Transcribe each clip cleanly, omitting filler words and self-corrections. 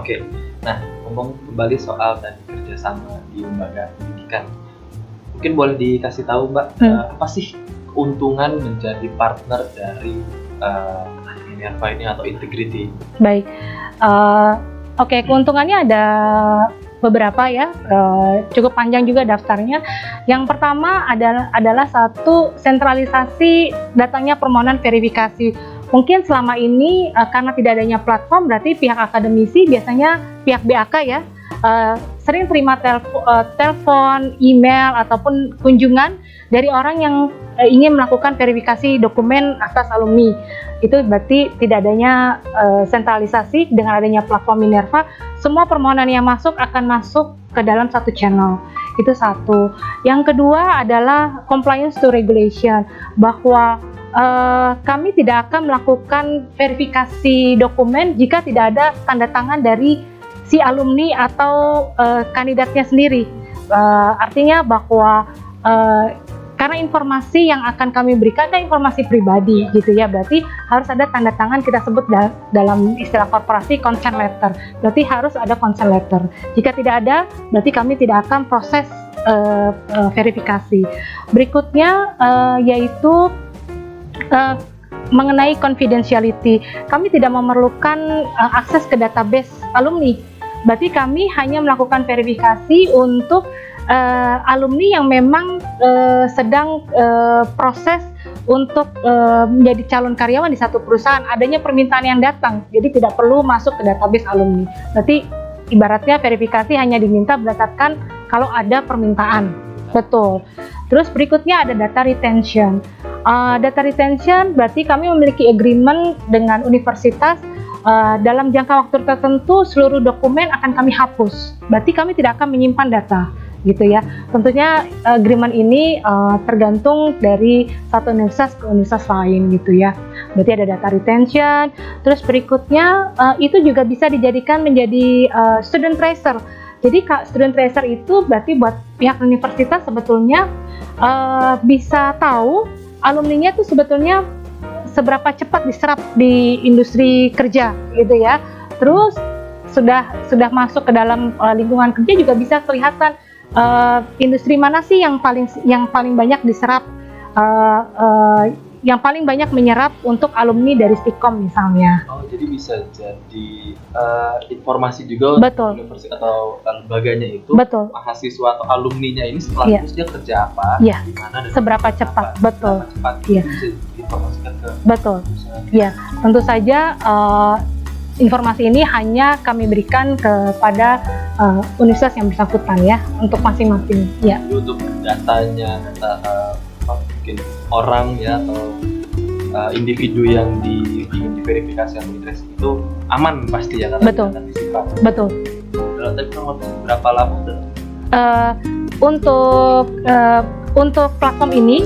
Oke. Nah, ngomong kembali soal tadi kerjasama di lembaga pendidikan, mungkin boleh dikasih tahu Mbak, apa sih keuntungan menjadi partner dari Minerva ini atau Integrity? Baik, oke, keuntungannya ada beberapa ya, cukup panjang juga daftarnya. Yang pertama adalah satu, sentralisasi datangnya permohonan verifikasi. Mungkin selama ini karena tidak adanya platform, berarti pihak akademisi, biasanya pihak BAK ya, sering terima telepon, email, ataupun kunjungan dari orang yang ingin melakukan verifikasi dokumen atas alumni. Itu berarti tidak adanya sentralisasi. Dengan adanya platform Minerva, semua permohonan yang masuk akan masuk ke dalam satu channel. Itu satu. Yang kedua adalah compliance to regulation, bahwa kami tidak akan melakukan verifikasi dokumen jika tidak ada tanda tangan dari si alumni atau kandidatnya sendiri. Artinya bahwa karena informasi yang akan kami berikan kan informasi pribadi gitu ya, berarti harus ada tanda tangan, kita sebut dalam istilah korporasi consent letter. Berarti harus ada consent letter. Jika tidak ada, berarti kami tidak akan proses verifikasi. Berikutnya yaitu mengenai confidentiality. Kami tidak memerlukan akses ke database alumni. Berarti kami hanya melakukan verifikasi untuk alumni yang memang sedang proses untuk menjadi calon karyawan di satu perusahaan. Adanya permintaan yang datang, jadi tidak perlu masuk ke database alumni. Berarti ibaratnya verifikasi hanya diminta berdasarkan kalau ada permintaan. Betul. Terus berikutnya ada data retention. Data retention berarti kami memiliki agreement dengan universitas, dalam jangka waktu tertentu seluruh dokumen akan kami hapus. Berarti kami tidak akan menyimpan data, gitu ya. Tentunya agreement ini tergantung dari satu universitas ke universitas lain, gitu ya. Berarti ada data retention. Terus berikutnya itu juga bisa dijadikan menjadi student tracer. Jadi student tracer itu berarti buat pihak universitas sebetulnya bisa tahu alumninya itu sebetulnya seberapa cepat diserap di industri kerja, gitu ya. Terus sudah masuk ke dalam lingkungan kerja juga bisa kelihatan industri mana sih yang paling banyak diserap, yang paling banyak menyerap untuk alumni dari Stikom misalnya. Oh, jadi bisa jadi informasi juga Betul. untuk universitas atau lembaganya itu. Betul. Mahasiswa atau alumninya ini setelah lulus dia kerja apa, Iya. di mana dan Seberapa cepat, apa, betul. seberapa cepat Iya. itu bisa diinformasikan ke Betul. perusahaan. Ya, tentu saja informasi ini hanya kami berikan kepada universitas yang bersangkutan ya, untuk masing-masing. Ya. Jadi untuk datanya, data mungkin orang ya atau individu yang ingin diverifikasi atau tracing itu aman pasti ya, karena Betul. akan disimpan. Betul. Dalam tadi berapa lama dan Untuk platform ini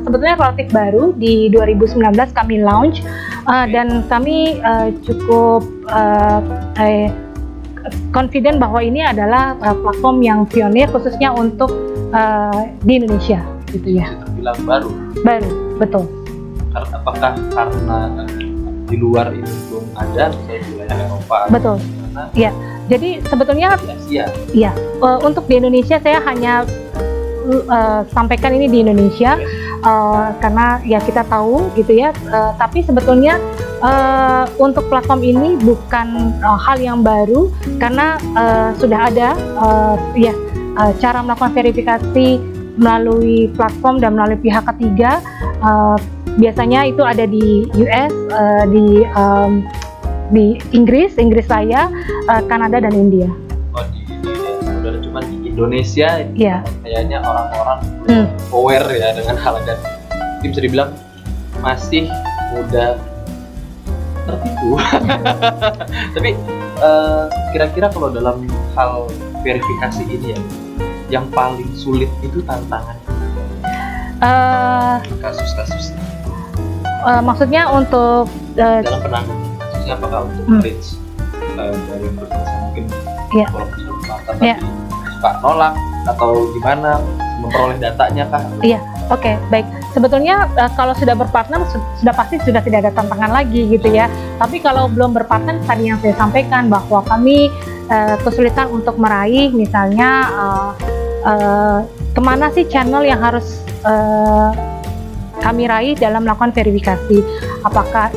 sebetulnya relatif baru, di 2019 kami launch, dan kami cukup confident bahwa ini adalah platform yang pionir khususnya untuk di Indonesia, gitu ya. bisa terbilang baru. Baru, betul. Apakah karena di luar ini belum ada, misalnya di wilayah Eropa? Betul. Karena Ya, jadi sebetulnya di Asia. ya, untuk di Indonesia saya hanya sampaikan ini di Indonesia, karena ya kita tahu gitu ya, tapi sebetulnya untuk platform ini bukan hal yang baru, karena sudah ada cara melakukan verifikasi melalui platform dan melalui pihak ketiga. Biasanya itu ada di US, di Inggris Raya, Kanada dan India. Oh, udah cuma di Indonesia Iya. kayaknya orang-orang aware ya dengan hal, dan mungkin bisa dibilang masih mudah tertipu. Tapi kira-kira kalau dalam hal verifikasi ini ya, yang paling sulit itu tantangannya kasus-kasus Maksudnya untuk dalam penanganan kasusnya, apakah untuk reach dari universitas yang mungkin Iya. walaupun sudah berpartner Iya. tapi suka nolak atau gimana memperoleh datanya kah? Iya, oke, baik. sebetulnya kalau sudah berpartner sudah pasti sudah tidak ada tantangan lagi gitu ya. Tapi kalau belum berpartner, tadi yang saya sampaikan bahwa kami kesulitan untuk meraih misalnya kemana sih channel yang harus kami raih dalam melakukan verifikasi. Apakah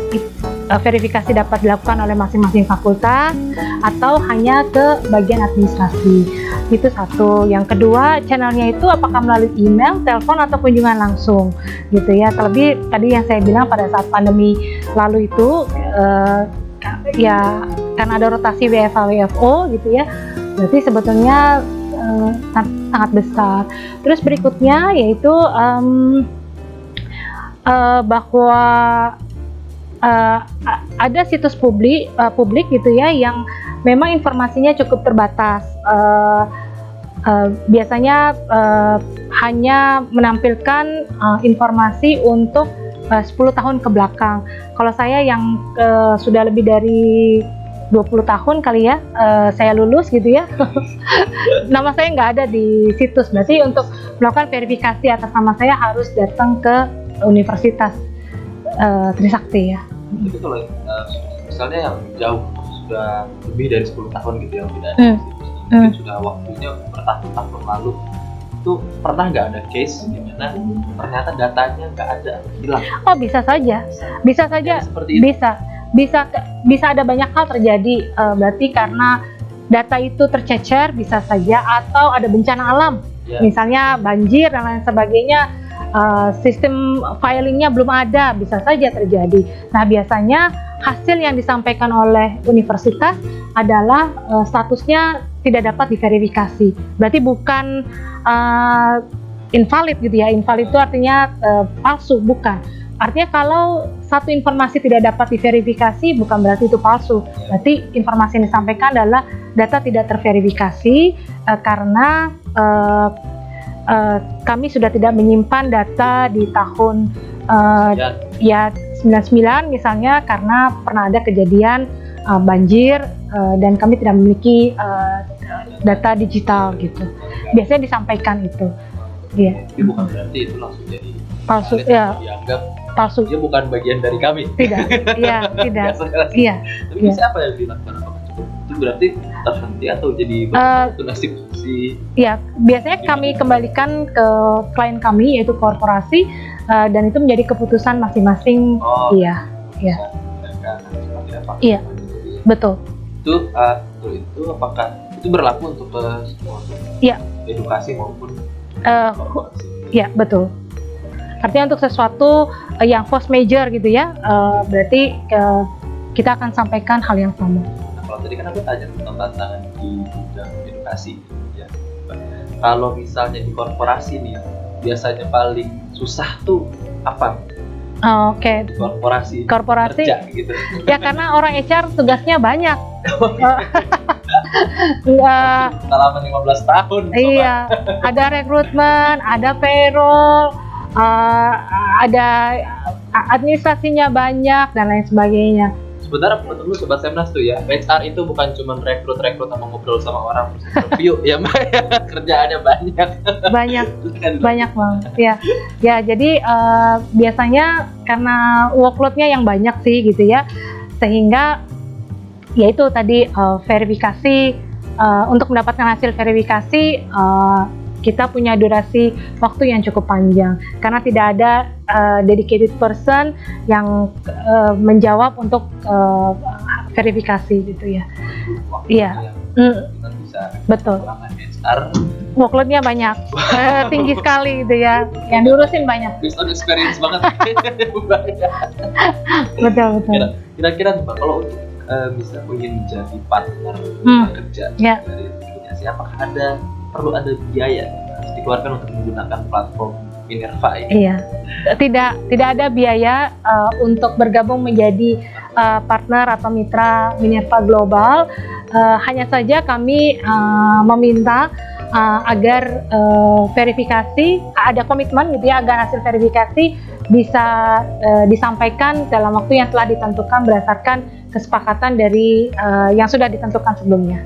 verifikasi dapat dilakukan oleh masing-masing fakultas atau hanya ke bagian administrasi. Itu satu. Yang kedua, channelnya itu apakah melalui email, telepon, atau kunjungan langsung gitu ya. Terlebih tadi yang saya bilang pada saat pandemi lalu itu ya karena ada rotasi WFH WFO gitu ya, berarti sebetulnya sangat besar. Terus berikutnya yaitu bahwa ada situs publik gitu ya yang memang informasinya cukup terbatas. Biasanya hanya menampilkan informasi untuk 10 tahun ke belakang. Kalau saya yang sudah lebih dari 20 tahun kali ya, saya lulus gitu ya. Nama saya nggak ada di situs, berarti untuk melakukan verifikasi atas nama saya harus datang ke Universitas Trisakti ya. Tapi kalau misalnya yang jauh sudah lebih dari 10 tahun gitu yang tidak ada mungkin sudah waktunya bertahun-tahun lalu, itu pernah nggak ada case di mana ternyata datanya nggak ada, hilang? Oh, bisa saja Seperti itu. bisa ada banyak hal terjadi, berarti karena data itu tercecer bisa saja, atau ada bencana alam misalnya banjir dan lain sebagainya. Sistem filingnya belum ada, bisa saja terjadi. Nah, biasanya hasil yang disampaikan oleh universitas adalah statusnya tidak dapat diverifikasi. Berarti bukan invalid gitu ya. Invalid itu artinya palsu, bukan. Artinya kalau satu informasi tidak dapat diverifikasi bukan berarti itu palsu. Berarti informasi yang disampaikan adalah data tidak terverifikasi karena kami sudah tidak menyimpan data di tahun ya 99 misalnya, karena pernah ada kejadian banjir dan kami tidak memiliki data digital gitu. Biasanya disampaikan itu. Iya. Tapi bukan berarti itu langsung jadi palsu valid, ya. Dianggap Palsu. dia bukan bagian dari kami. Tidak. Iya, tidak. Iya. Tapi bisa apa yang dilakukan? Itu berarti terhenti atau jadi itu nasib si? Ya, biasanya kami kembalikan ke klien kami yaitu korporasi, dan itu menjadi keputusan masing-masing. Iya. Iya. Betul. Itu apakah itu berlaku untuk semua? Iya. Edukasi maupun korporasi. Iya, betul. Artinya untuk sesuatu yang force major gitu ya, berarti kita akan sampaikan hal yang sama. Kalau tadi kan aku tanya tentang tantangan di bidang edukasi ya. Kalau misalnya di korporasi nih, biasanya paling susah tuh apa? Oke. Korporasi kerja gitu. Ya karena orang HR tugasnya banyak. Pengalaman 15 tahun. Iya, ada rekrutmen, ada payroll, ada administrasinya banyak dan lain sebagainya. Sebenarnya menurut lu Sobat Semnas tuh ya, HR itu bukan cuma rekrut sama ngobrol sama orang terus interview ya Mbak ya, kerjaannya banyak banget ya. Jadi biasanya karena workloadnya yang banyak sih gitu ya, sehingga yaitu tadi verifikasi, untuk mendapatkan hasil verifikasi kita punya durasi waktu yang cukup panjang karena tidak ada dedicated person yang menjawab untuk verifikasi gitu ya. Iya. Betul. Workloadnya banyak, tinggi sekali gitu ya. Yang diurusin banyak. Based on experience banget. Betul. Kira-kira kalau untuk bisa ingin menjadi partner kerja dari aplikasi, apakah perlu ada biaya harus dikeluarkan untuk menggunakan platform Minerva ini? Iya, tidak ada biaya untuk bergabung menjadi partner atau mitra Minerva Global. Hanya saja kami meminta agar verifikasi, ada komitmen gitu ya, agar hasil verifikasi bisa disampaikan dalam waktu yang telah ditentukan berdasarkan kesepakatan dari yang sudah ditentukan sebelumnya.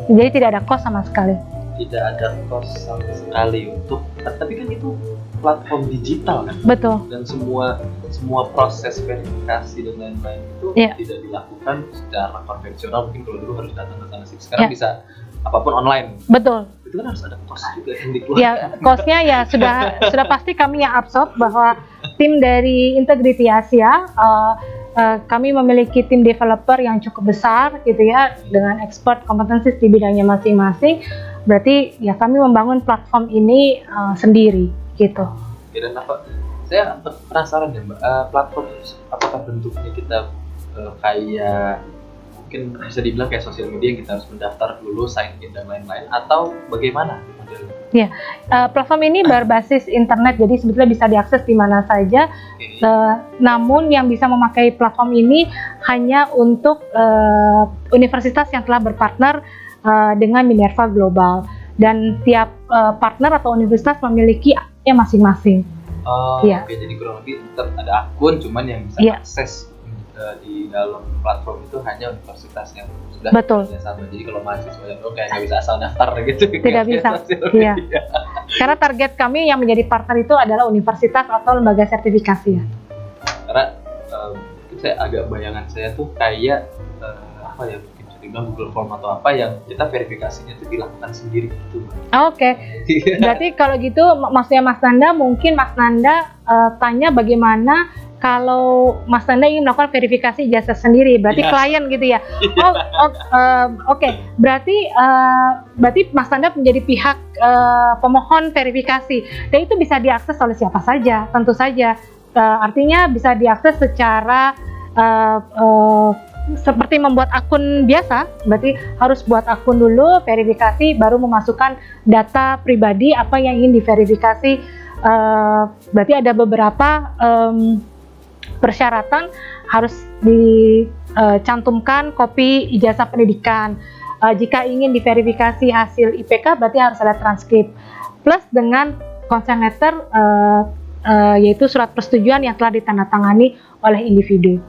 Jadi tidak ada cost sama sekali. tidak ada cost sama sekali untuk, tapi kan itu platform digital kan, Betul. dan semua proses verifikasi dan lain-lain itu tidak dilakukan secara konvensional. Mungkin kalau dulu harus datang ke sana sih, sekarang bisa apapun online. Betul. Itu kan harus ada cost juga yang dikeluarkan. Ya, cost-nya ya sudah pasti kami yang absorb, bahwa tim dari Integrity Asia, kami memiliki tim developer yang cukup besar gitu ya, dengan expert kompetensi di bidangnya masing-masing. Berarti ya kami membangun platform ini sendiri gitu. Oke, dan apa? Saya penasaran ya Mbak, platform apakah bentuknya kita kayak mungkin bisa dibilang kayak sosial media yang kita harus mendaftar dulu, sign in dan lain-lain, atau bagaimana modelnya? Ya, platform ini berbasis internet, jadi sebetulnya bisa diakses di mana saja. Namun yang bisa memakai platform ini hanya untuk universitas yang telah berpartner dengan Minerva Global, dan tiap partner atau universitas memiliki akunnya masing-masing. Oke, jadi kurang lebih tetap ada akun, cuman yang bisa akses di dalam platform itu hanya universitas yang sudah sama. Jadi kalau mahasiswa yang kayak nggak bisa asal daftar gitu. Tidak bisa. Iya. Karena target kami yang menjadi partner itu adalah universitas atau lembaga sertifikasi ya. Karena mungkin saya agak bayangan saya tuh kayak apa ya, mungkin bisa dibilang Google Form atau apa yang kita verifikasinya itu dilakukan sendiri gitu. Oke. Berarti kalau gitu maksudnya Mas Nanda, mungkin Mas Nanda tanya bagaimana kalau Mas Nanda ingin melakukan verifikasi jasa sendiri, berarti klien gitu ya. Oke. Berarti Mas Nanda menjadi pihak pemohon verifikasi, dan itu bisa diakses oleh siapa saja, tentu saja. Artinya bisa diakses secara seperti membuat akun biasa, berarti harus buat akun dulu, verifikasi, baru memasukkan data pribadi apa yang ingin diverifikasi. Berarti ada beberapa persyaratan, harus dicantumkan kopi ijazah pendidikan. Jika ingin diverifikasi hasil IPK, berarti harus ada transkrip, plus dengan consent letter, yaitu surat persetujuan yang telah ditandatangani oleh individu.